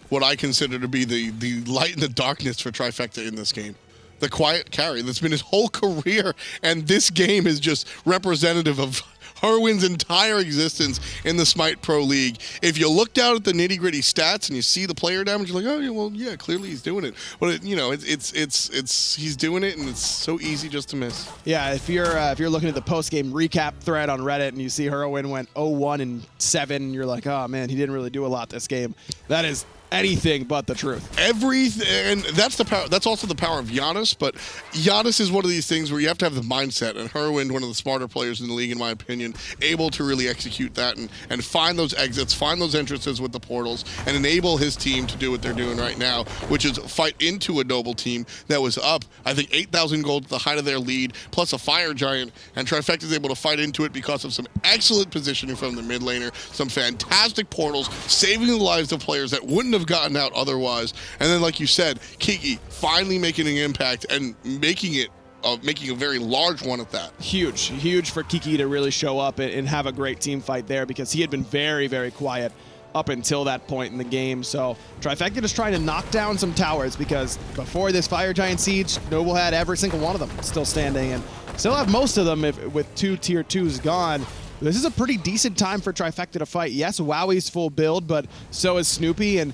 What I consider to be the light in the darkness for Trifecta in this game. The quiet carry that's been his whole career, and this game is just representative of Hurric's entire existence in the Smite Pro League. If you look down at the nitty-gritty stats and you see the player damage, you're like, oh, yeah, well, yeah, clearly he's doing it. But he's doing it, and it's so easy just to miss. Yeah, if you're looking at the post-game recap thread on Reddit and you see Hurricane went 0-1-7, you're like, oh man, he didn't really do a lot this game. That is anything but the truth. Everything, and that's the power. That's also the power of Janus. But Janus is one of these things where you have to have the mindset. And Hurriwind, one of the smarter players in the league, in my opinion, able to really execute that and find those exits, find those entrances with the portals, and enable his team to do what they're doing right now, which is fight into a Noble team that was up, I think, 8,000 gold at the height of their lead, plus a Fire Giant. And Trifecta is able to fight into it because of some excellent positioning from the mid laner, some fantastic portals, saving the lives of players that wouldn't have gotten out otherwise. And then, like you said, Kiki finally making an impact and making a very large one at that. Huge for Kiki to really show up and have a great team fight there, because he had been very, very quiet up until that point in the game. So Trifecta just trying to knock down some towers, because before this Fire Giant siege, Noble had every single one of them still standing, and still have most of them with 2 tier 2s gone. This is a pretty decent time for Trifecta to fight. Yes, Wowy's full build, but so is Snoopy, and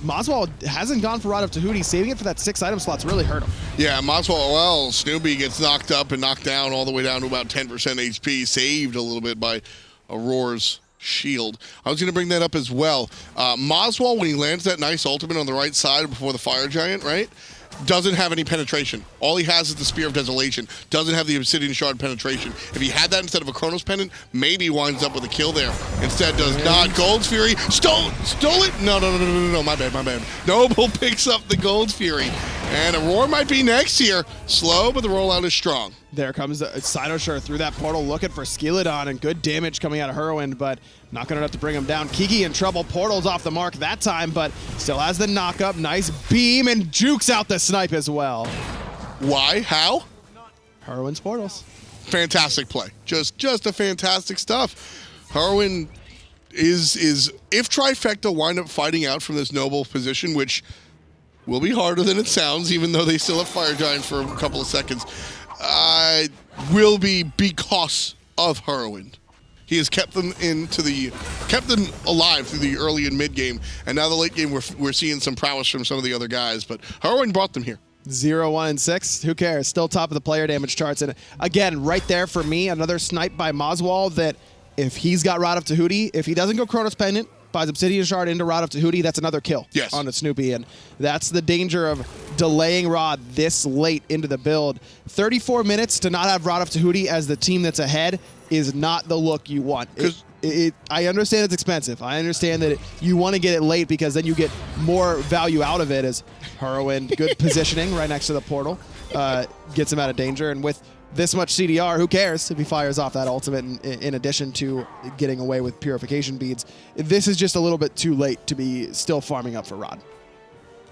moswal hasn't gone for Rod of Tahuti. Saving it for that 6 item slot's really hurt him. Yeah, moswal, well, Snoopy gets knocked up and knocked down all the way down to about 10% HP, saved a little bit by Auror's shield. I was going to bring that up as well. moswal, when he lands that nice ultimate on the right side before the Fire Giant, right, doesn't have any penetration. All he has is the Spear of Desolation. Doesn't have the Obsidian Shard penetration. If he had that instead of a Chronos Pendant, maybe winds up with a kill there. Instead does not. Gold's Fury stole it? No, my bad. Noble picks up the Gold's Fury. And Aror might be next here. Slow, but the rollout is strong. There comes Cynosure through that portal looking for Skeeledon, and good damage coming out of Hurriwind, but not going to have to bring him down. Kiki in trouble. Portal's off the mark that time, but still has the knock-up. Nice beam, and jukes out the snipe as well. Why? How? Hurriwind's portals. Fantastic play. Just a fantastic stuff. Hurriwind is if Trifecta wind up fighting out from this noble position, which will be harder than it sounds, even though they still have Fire Giant for a couple of seconds, will be because of Hurriwind. He has kept them alive through the early and mid game, and now the late game we're seeing some prowess from some of the other guys, but Hurriwind brought them here. 0, 1, and 6. Who cares? Still top of the player damage charts, and again, right there for me, another snipe by moswal that if he's got Rod of Tahuti, if he doesn't go Chronos Pendant, buys Obsidian Shard into Rod of Tahuti, that's another kill on the Snoopy, and that's the danger of delaying Rod this late into the build. 34 minutes to not have Rod of Tahuti as the team that's ahead is not the look you want. I understand it's expensive. I understand that you want to get it late because then you get more value out of it as Hurriwind, good positioning right next to the portal, gets him out of danger, and with this much CDR, who cares if he fires off that ultimate in addition to getting away with purification beads. This is just a little bit too late to be still farming up for Rod.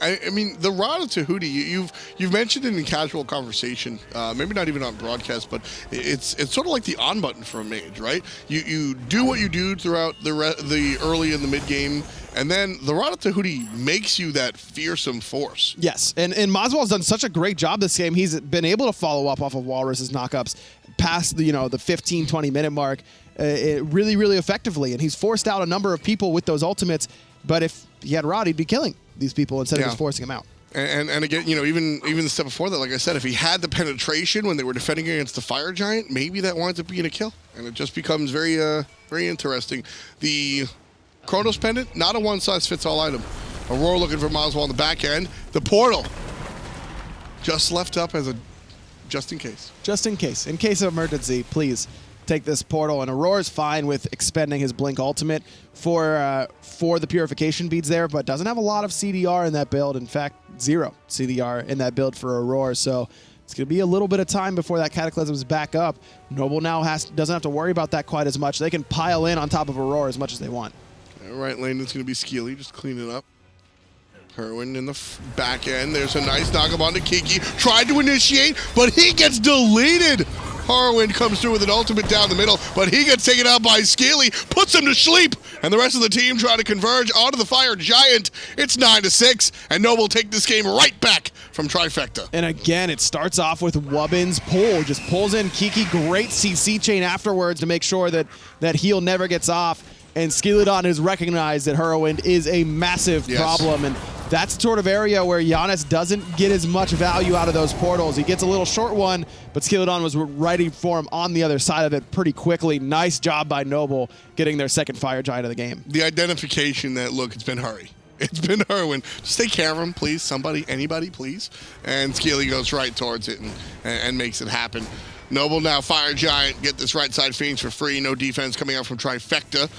I mean, the Rod of Tahuti, you've mentioned it in casual conversation, maybe not even on broadcast, but it's sort of like the on button for a mage, right? You do what you do throughout the early and the mid game, and then the Rod of Tahuti makes you that fearsome force. Yes, and moswal's done such a great job this game. He's been able to follow up off of Whalrus's knockups past the 15-20 minute mark really, really effectively, and he's forced out a number of people with those ultimates. But if he had Rod, he'd be killing these people instead of just forcing them out. And again, even the step before that, like I said, if he had the penetration when they were defending against the Fire Giant, maybe that winds up being a kill, and it just becomes very very interesting. The Chronos Pendant, not a one-size-fits-all item. Aror looking for moswal on the back end. The portal just left up as a just in case. Just in case. In case of emergency, please take this portal, and Aror's fine with expending his Blink ultimate for the purification beads there, but doesn't have a lot of CDR in that build. In fact, 0 CDR in that build for Aror, so it's going to be a little bit of time before that Cataclysm's back up. Noble now doesn't have to worry about that quite as much. They can pile in on top of Aror as much as they want. Right lane is going to be Skeely, just clean it up. Hurriwind in the back end. There's a nice knock up onto Kiki. Tried to initiate, but he gets deleted. Hurriwind comes through with an ultimate down the middle, but he gets taken out by Skeely, puts him to sleep, and the rest of the team try to converge onto the Fire Giant. It's 9-6, and Noble take this game right back from Trifecta. And again, it starts off with Wubbn's pull. Just pulls in Kiki, great CC chain afterwards to make sure that heal never gets off. And Skeeledon has recognized that Hurriwind is a massive problem, and that's the sort of area where Janus doesn't get as much value out of those portals. He gets a little short one, but Skeeledon was ready for him on the other side of it pretty quickly. Nice job by Noble getting their second Fire Giant of the game. The identification that, look, it's been Hurry. It's been Hurriwind. Just take care of him, please. Somebody, anybody, please. And Skeely goes right towards it and makes it happen. Noble now Fire Giant, get this right side Phoenix for free. No defense coming out from Trifecta.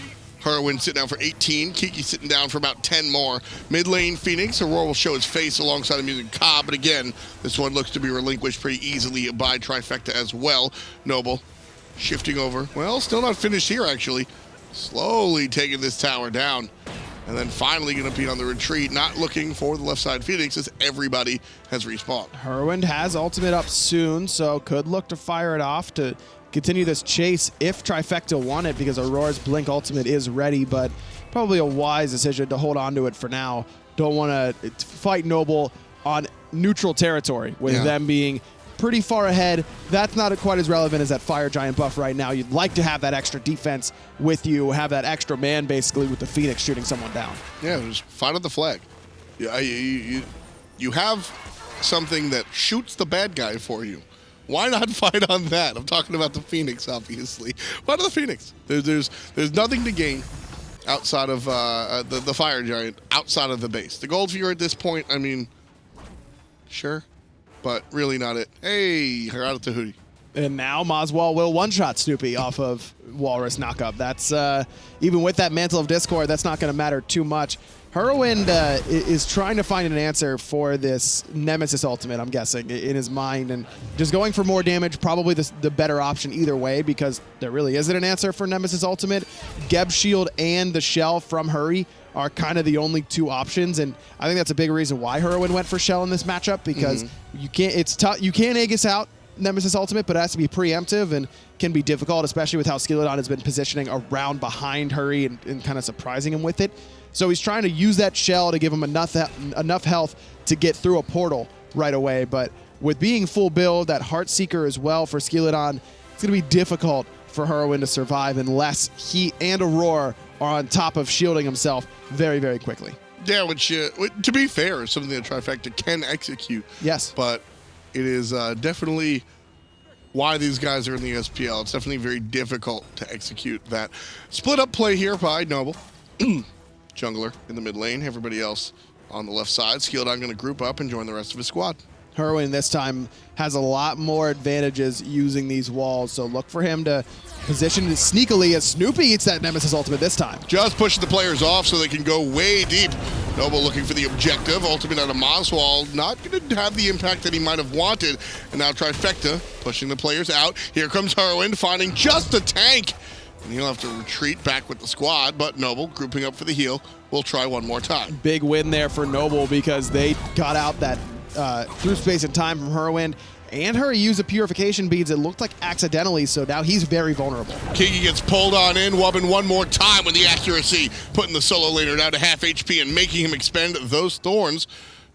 Hurriwind sitting down for 18. Kiki sitting down for about 10 more. Mid lane Phoenix. Aror will show his face alongside of Muzen Cobb, but again, this one looks to be relinquished pretty easily by Trifecta as well. Noble shifting over. Well, still not finished here, actually. Slowly taking this tower down. And then finally going to be on the retreat, not looking for the left side Phoenix as everybody has respawned. Hurriwind has ultimate up soon, so could look to fire it off to continue this chase if Trifecta want it, because Aurora's Blink ultimate is ready, but probably a wise decision to hold on to it for now. Don't want to fight Noble on neutral territory with them being pretty far ahead. That's not quite as relevant as that Fire Giant buff right now. You'd like to have that extra defense with you, have that extra man basically with the Phoenix shooting someone down. Yeah, just fight on the flag. Yeah, you have something that shoots the bad guy for you. Why not fight on that? I'm talking about the Phoenix, obviously. Fight on the Phoenix. There's nothing to gain outside of the Fire Giant, outside of the base. The Gold Fury at this point, I mean, sure, but really not it. Hey, you're out of Tahuti. And now moswal will one-shot Snoopy off of Whalrus knockup. That's, even with that Mantle of Discord, that's not going to matter too much. Hurriwind is trying to find an answer for this Nemesis ultimate, I'm guessing, in his mind, and just going for more damage, probably the better option either way, because there really isn't an answer for Nemesis ultimate. Geb Shield and the Shell from Hurry are kind of the only two options, and I think that's a big reason why Hurriwind went for Shell in this matchup, because you can't Aegis out Nemesis ultimate, but it has to be preemptive and can be difficult, especially with how Skeeledon has been positioning around behind Hurry and kind of surprising him with it. So he's trying to use that shell to give him enough health to get through a portal right away. But with being full build, that Heartseeker as well for Skeeledon, it's going to be difficult for Hurriwind to survive unless he and Aror are on top of shielding himself very, very quickly. Yeah, which, to be fair, is something that Trifecta can execute. Yes. But it is definitely why these guys are in the SPL. It's definitely very difficult to execute that. Split up play here by Noble. Jungler in the mid lane. Everybody else on the left side. Skeeledon going to group up and join the rest of his squad. Hurriwind this time has a lot more advantages using these walls, so look for him to position it sneakily as Snoopy eats that Nemesis ultimate this time. Just pushing the players off so they can go way deep. Noble looking for the objective. Ultimate out of moswal. Not going to have the impact that he might have wanted. And now Trifecta pushing the players out. Here comes Hurriwind finding just a tank. And he'll have to retreat back with the squad, but Noble grouping up for the heal. We'll try one more time. Big win there for Noble because they got out that through space and time from Hurriwind, and Hurry used the purification beads, it looked like accidentally, so now he's very vulnerable. Kiki gets pulled on in, Wubbn one more time with the accuracy, putting the solo laner down to half HP and making him expend those thorns.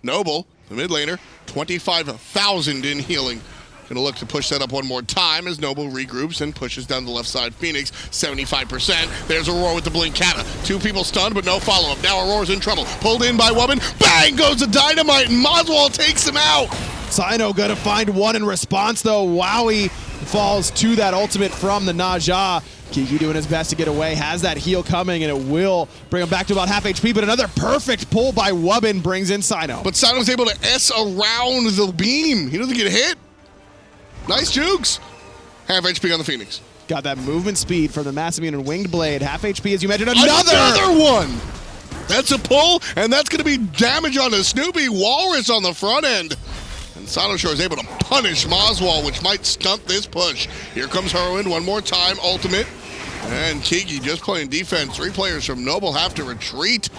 Noble, the mid laner, 25,000 in healing. Gonna look to push that up one more time as Noble regroups and pushes down the left side. Phoenix, 75%. There's Aror with the blink kata. Two people stunned, but no follow-up. Now Auror's in trouble. Pulled in by Wubbn. Bang goes the dynamite, and moswal takes him out. Cyno gonna find one in response, though. Wowy falls to that ultimate from the Naja. Kiki doing his best to get away, has that heal coming, and it will bring him back to about half HP, but another perfect pull by Wubbn brings in Cyno. But Cyno's able to S around the beam. He doesn't get hit. Nice jukes. Half HP on the Phoenix. Got that movement speed from the Massive Immune and Winged Blade. Half HP, as you mentioned. Another one. That's a pull, and that's going to be damage on the Snoopy. Whalrus on the front end. And Cynosure is able to punish moswal, which might stunt this push. Here comes Hurriwind one more time. Ultimate. And Kiki just playing defense. 3 players from Noble have to retreat.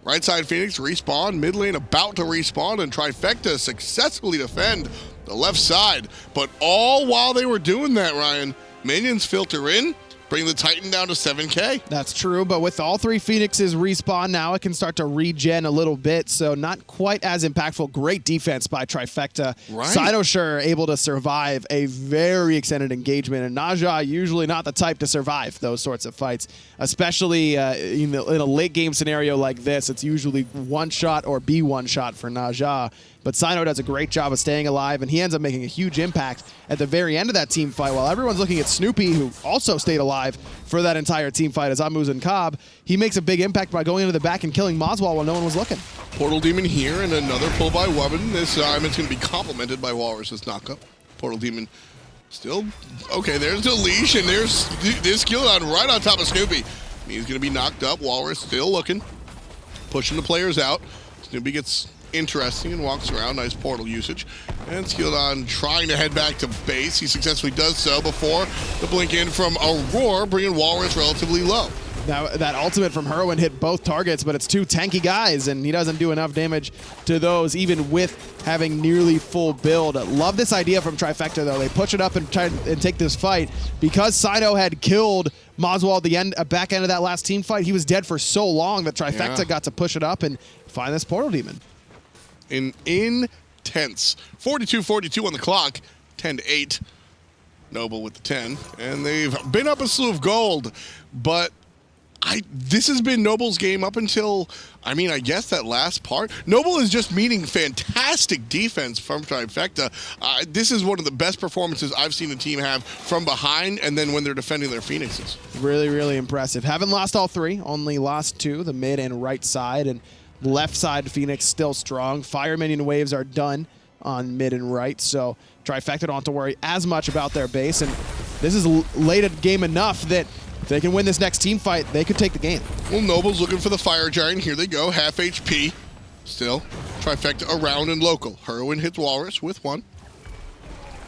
Right side Phoenix respawn. Mid lane about to respawn, and Trifecta successfully defend the left side. But all while they were doing that, Ryan, minions filter in, bring the Titan down to 7K. That's true, but with all 3 Phoenixes respawn now, it can start to regen a little bit, so not quite as impactful. Great defense by Trifecta. Right. Cynosure able to survive a very extended engagement, and Naja usually not the type to survive those sorts of fights, especially in a late game scenario like this. It's usually one shot or be one shot for Naja. But Cyno does a great job of staying alive, and he ends up making a huge impact at the very end of that team fight. While everyone's looking at Snoopy, who also stayed alive for that entire team fight as Muzen Cobb, he makes a big impact by going into the back and killing moswal while no one was looking. Portal Demon here, and another pull by Wubbn. This time it's going to be complemented by Whalrus' knockup. Portal Demon still, okay, there's the leash, and there's this Skeeledon right on top of Snoopy. He's going to be knocked up. Whalrus still looking, pushing the players out. Snoopy gets interesting and walks around. Nice portal usage. And Skeeledon trying to head back to base. He successfully does so before the blink in from Aror, bringing Whalrus relatively low. Now, that ultimate from Hurriwind hit both targets, but it's 2 tanky guys, and he doesn't do enough damage to those, even with having nearly full build. Love this idea from Trifecta, though. They push it up and try and take this fight. Because Cyno had killed moswal at the back end of that last team fight, he was dead for so long that Trifecta got to push it up and find this portal demon. Intense. 42-42 on the clock. 10-8. Noble with the 10. And they've been up a slew of gold. But this has been Noble's game up until, I guess that last part. Noble is just meeting fantastic defense from Trifecta. This is one of the best performances I've seen the team have from behind and then when they're defending their Phoenixes. Really, really impressive. Haven't lost all 3. Only lost 2, the mid and right side. And left side Phoenix still strong. Fire minion waves are done on mid and right, so Trifecta don't have to worry as much about their base. And this is late in the game enough that if they can win this next team fight, they could take the game. Well, Noble's looking for the Fire Giant. Here they go, half HP. Still, Trifecta around and local. Hurriwind hits Whalrus with 1.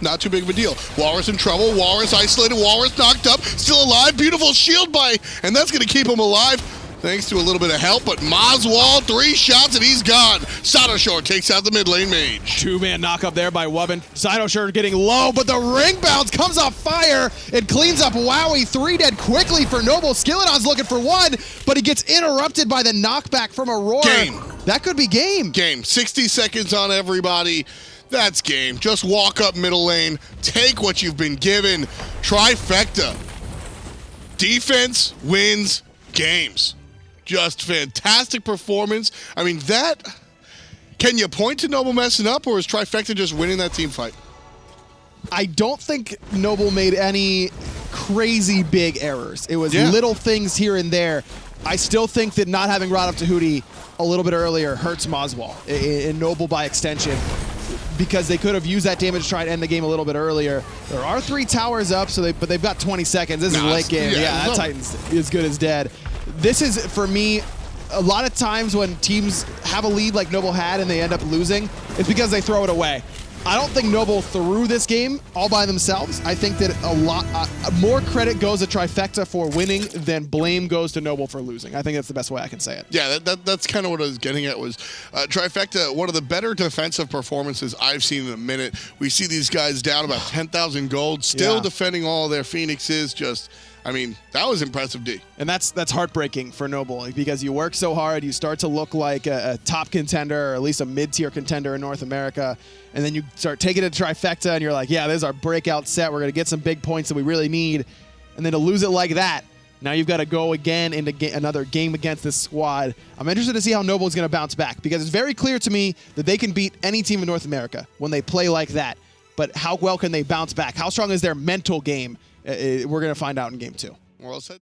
Not too big of a deal. Whalrus in trouble. Whalrus isolated. Whalrus knocked up. Still alive. Beautiful shield by, and that's going to keep him alive. thanks to a little bit of help, but moswal, 3 shots and he's gone. Cynosure takes out the mid lane mage. 2-man knock up there by Wubbn. Cynosure getting low, but the ring bounce comes off fire. It cleans up Wowy. 3 dead quickly for Noble. Skeeledon's looking for 1, but he gets interrupted by the knockback from Aror. Game. That could be game. Game. 60 seconds on everybody. That's game. Just walk up middle lane. Take what you've been given. Trifecta. Defense wins games. Just fantastic performance. I mean, that... Can you point to Noble messing up, or is Trifecta just winning that team fight? I don't think Noble made any crazy big errors. It was little things here and there. I still think that not having Rod up to Hootie a little bit earlier hurts moswal, and Noble by extension, because they could have used that damage to try and end the game a little bit earlier. There are 3 towers up, but they've got 20 seconds. This is late game. Yeah, that Titan's as good as dead. This is, for me, a lot of times when teams have a lead like Noble had and they end up losing, it's because they throw it away. I don't think Noble threw this game all by themselves. I think that a lot more credit goes to Trifecta for winning than blame goes to Noble for losing. I think that's the best way I can say it. Yeah, that's kind of what I was getting at was Trifecta, one of the better defensive performances I've seen in a minute. We see these guys down about 10,000 gold, still defending all their phoenixes. Just, I mean, that was impressive, D. And that's heartbreaking for Noble, because you work so hard, you start to look like a top contender, or at least a mid-tier contender in North America, and then you start taking it to Trifecta, and you're like, yeah, this is our breakout set. We're going to get some big points that we really need. And then to lose it like that, now you've got to go again into another game against this squad. I'm interested to see how Noble is going to bounce back, because it's very clear to me that they can beat any team in North America when they play like that. But how well can they bounce back? How strong is their mental game? We're going to find out in game 2. Well said.